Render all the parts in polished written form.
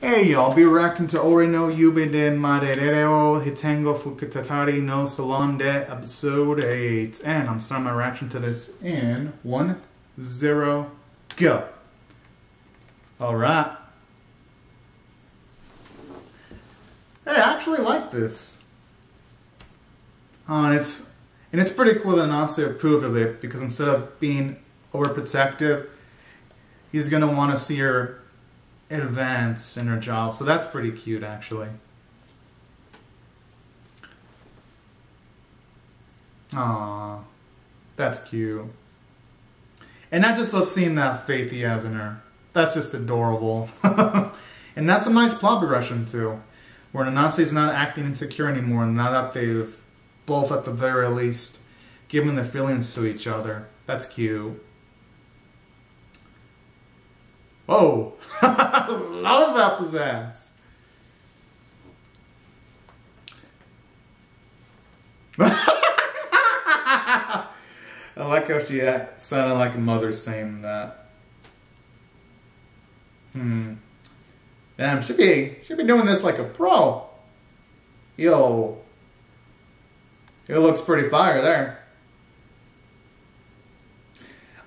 Hey y'all, I'll be reacting to俺no Yubi de Midarero, Heitengo Futarikiri no Salon de episode 8. And I'm starting my reaction to this in 1, 0, go. Alright. Hey, I actually like this. And it's pretty cool that Nase approved of it, because instead of being overprotective, he's gonna want to see her advance in her job. So that's pretty cute, actually. Aww, that's cute. And I just love seeing that faith he has in her. That's just adorable. And that's a nice plot progression too, where Nanase's not acting insecure anymore now that they've both, at the very least, given their feelings to each other. That's cute. Whoa! Love that pizzazz! I like how she sounded like a mother saying that. Damn, should be doing this like a pro. Yo. It looks pretty fire there.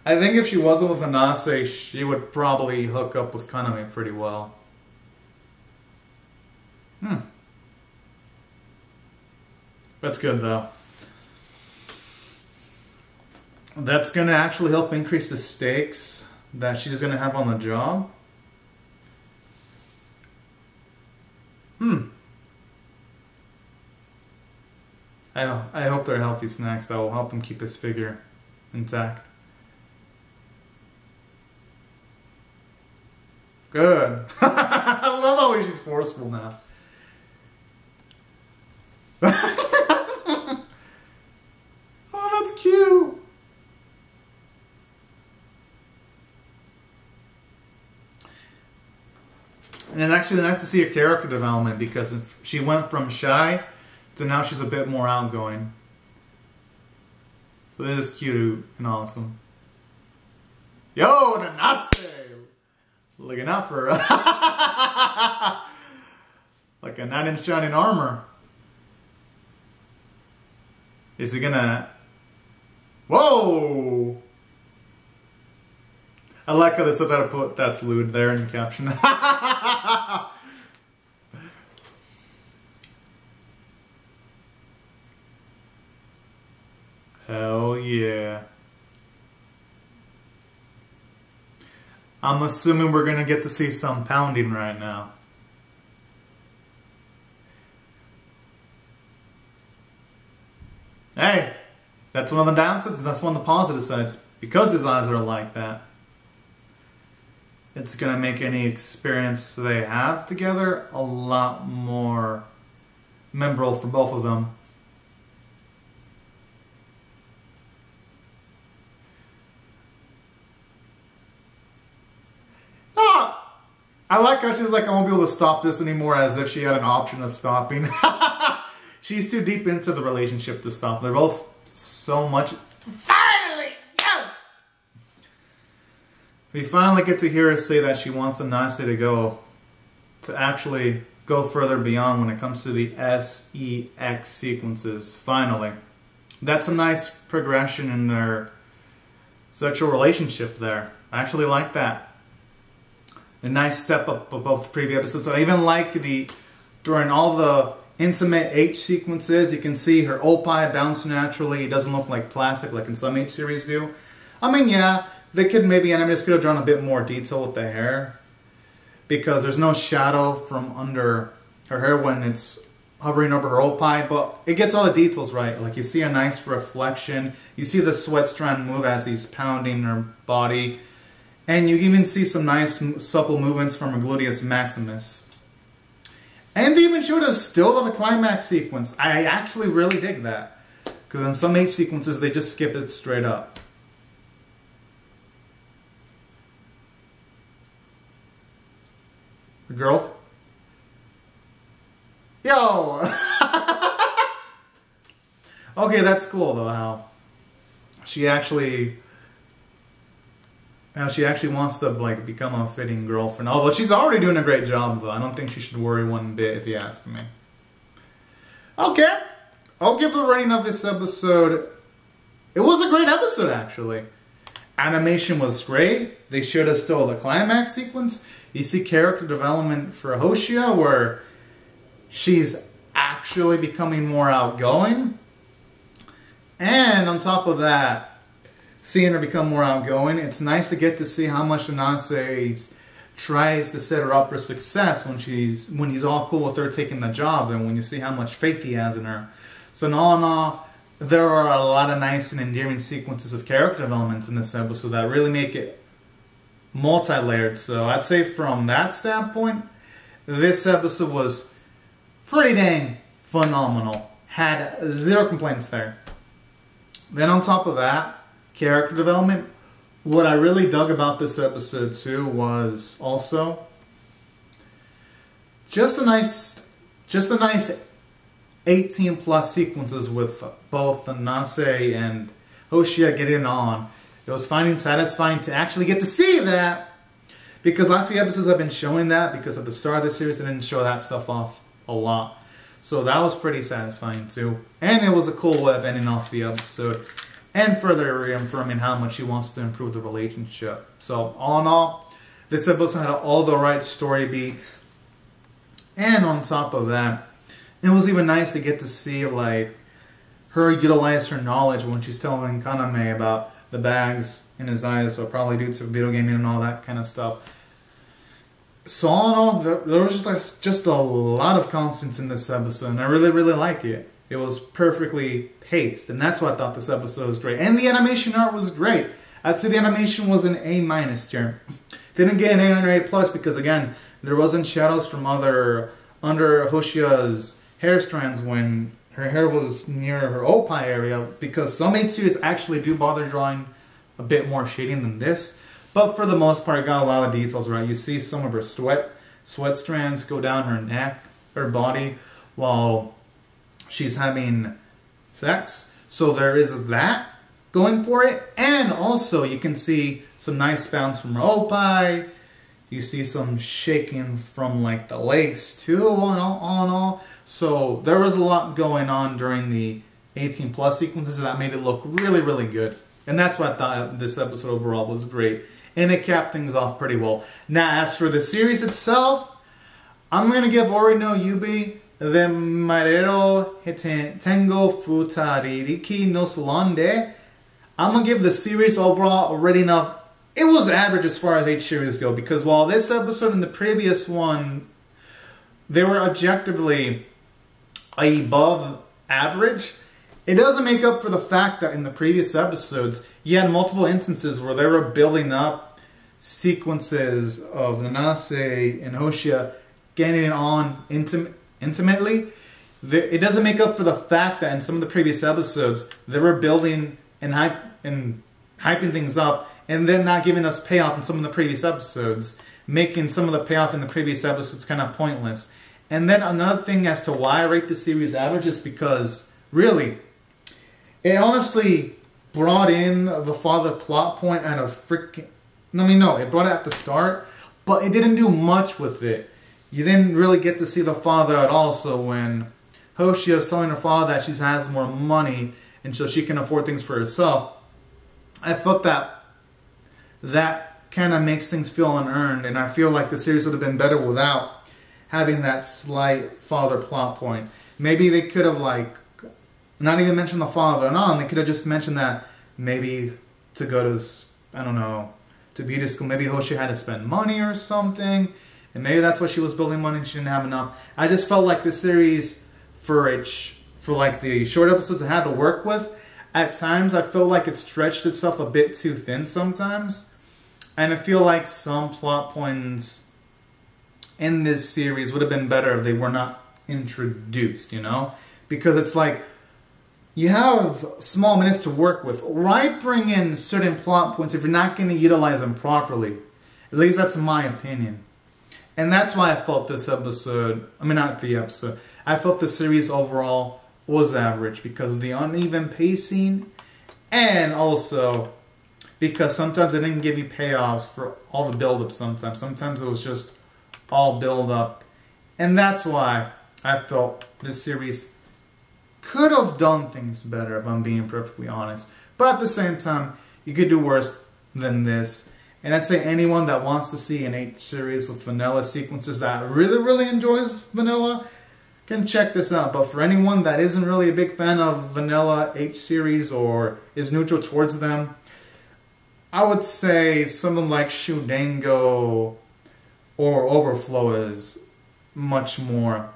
I think if she wasn't with Nase, she would probably hook up with Kaname pretty well. That's good though. That's gonna actually help increase the stakes that she's gonna have on the job. I hope they're healthy snacks that will help him keep his figure intact. Good. I love how she's forceful now. Oh, that's cute. And it's actually nice to see her character development, because she went from shy to now she's a bit more outgoing. So this is cute and awesome. Yo, the Nase! Looking out for her. Like a knight in shining armor. Is he gonna... Whoa! I like how they said that I put "that's lewd" there in the caption. Hell yeah. I'm assuming we're gonna get to see some pounding right now. Hey, that's one of the downsides, that's one of the positive sides. Because his eyes are like that, it's gonna make any experience they have together a lot more memorable for both of them. I like how she's like, I won't be able to stop this anymore, as if she had an option of stopping. She's too deep into the relationship to stop. They're both so much... Finally! Yes! We finally get to hear her say that she wants the Nase to actually go further beyond when it comes to the SEX sequences. Finally. That's a nice progression in their sexual relationship there. I actually like that. A nice step up above the previous episodes. I even like during all the intimate H sequences, you can see her opie bounce naturally. It doesn't look like plastic like in some H series do. I mean, yeah, they could maybe, animators could have drawn a bit more detail with the hair, because there's no shadow from under her hair when it's hovering over her opie, but it gets all the details right. Like, you see a nice reflection, you see the sweat strand move as he's pounding her body. And you even see some nice supple movements from her gluteus maximus. And they even showed a still of the climax sequence. I actually really dig that, because in some H sequences they just skip it straight up. The girl? Yo! Okay, that's cool though, how she actually Now she actually wants to like become a fitting girlfriend. Although she's already doing a great job though. I don't think she should worry one bit if you ask me. Okay. I'll give the rating of this episode. It was a great episode actually. Animation was great. They showed us still the climax sequence. You see character development for Hoshia where she's actually becoming more outgoing. And on top of that, seeing her become more outgoing, it's nice to get to see how much Nase tries to set her up for success when he's all cool with her taking the job, and when you see how much faith he has in her. So in all, there are a lot of nice and endearing sequences of character development in this episode that really make it multi-layered. So I'd say from that standpoint, this episode was pretty dang phenomenal. Had zero complaints there. Then on top of that, character development. What I really dug about this episode too was also just a nice 18 plus sequences with both Nase and Hoshia getting on. It was finding satisfying to actually get to see that, because last few episodes I've been showing that because at the start of the series I didn't show that stuff off a lot. So that was pretty satisfying too. And it was a cool way of ending off the episode. And further reaffirming how much she wants to improve the relationship. So, all in all, this episode had all the right story beats. And on top of that, it was even nice to get to see, like, her utilize her knowledge when she's telling Kaname about the bags in his eyes. So, probably due to video gaming and all that kind of stuff. So, all in all, there was just a lot of constants in this episode. And I really, really like it. It was perfectly paced, and that's why I thought this episode was great. And the animation art was great. I'd say the animation was an A- tier. Didn't get an A or A+, because again, there wasn't shadows from under Hoshia's hair strands when her hair was near her opai area, because some A-tiers actually do bother drawing a bit more shading than this. But for the most part, it got a lot of details right. You see some of her sweat strands go down her neck, her body, while she's having sex. So there is that going for it. And also you can see some nice bounce from her opai. You see some shaking from like the legs too, all in all. So there was a lot going on during the 18 plus sequences that made it look really, really good. And that's why I thought this episode overall was great. And it capped things off pretty well. Now as for the series itself, I'm going to give俺no Yubi the Midarero Heitengo Futarikiri no Salon de. I'm going to give the series overall a rating of, it was average as far as H series go, because while this episode and the previous one, they were objectively above average, it doesn't make up for the fact that in the previous episodes, you had multiple instances where they were building up sequences of Nase and Hoshia getting it on intimately. It doesn't make up for the fact that in some of the previous episodes they were building and hyping things up and then not giving us payoff in some of the previous episodes, making some of the payoff in the previous episodes kind of pointless. And then another thing as to why I rate the series average is because really it honestly brought in the father plot point at a freaking, it brought it at the start, but it didn't do much with it. You didn't really get to see the father at all. So when Hoshia is telling her father that she has more money and so she can afford things for herself, I thought that kind of makes things feel unearned, and I feel like the series would have been better without having that slight father plot point. Maybe they could have not even mentioned the father and on. They could have just mentioned that maybe to go to, to beauty school, maybe Hoshia had to spend money or something. And maybe that's why she was building money and she didn't have enough. I just felt like the series, for the short episodes it had to work with, at times I feel like it stretched itself a bit too thin sometimes. And I feel like some plot points in this series would have been better if they were not introduced, Because it's like, you have small minutes to work with. Why bring in certain plot points if you're not going to utilize them properly? At least that's my opinion. And that's why I felt this episode, I felt the series overall was average because of the uneven pacing and also because sometimes it didn't give you payoffs for all the build-up sometimes it was just all build-up, and that's why I felt this series could have done things better, if I'm being perfectly honest. But at the same time, you could do worse than this. And I'd say anyone that wants to see an H series with vanilla sequences that really enjoys vanilla can check this out. But for anyone that isn't really a big fan of vanilla H series or is neutral towards them, I would say something like Shudengo or Overflow is much more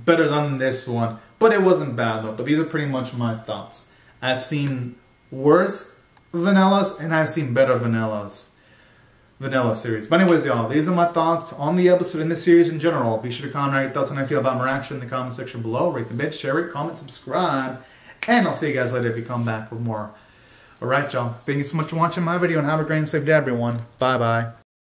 better than this one. But it wasn't bad though. But these are pretty much my thoughts. I've seen worse vanillas and I've seen better vanilla series. But anyways, y'all, these are my thoughts on the episode in the series in general. Be sure to comment your thoughts on how you feel about my reaction in the comment section below. Rate the vid, share it, comment, subscribe. And I'll see you guys later if you come back with more. Alright, y'all. Thank you so much for watching my video and have a great and safe day, everyone. Bye-bye.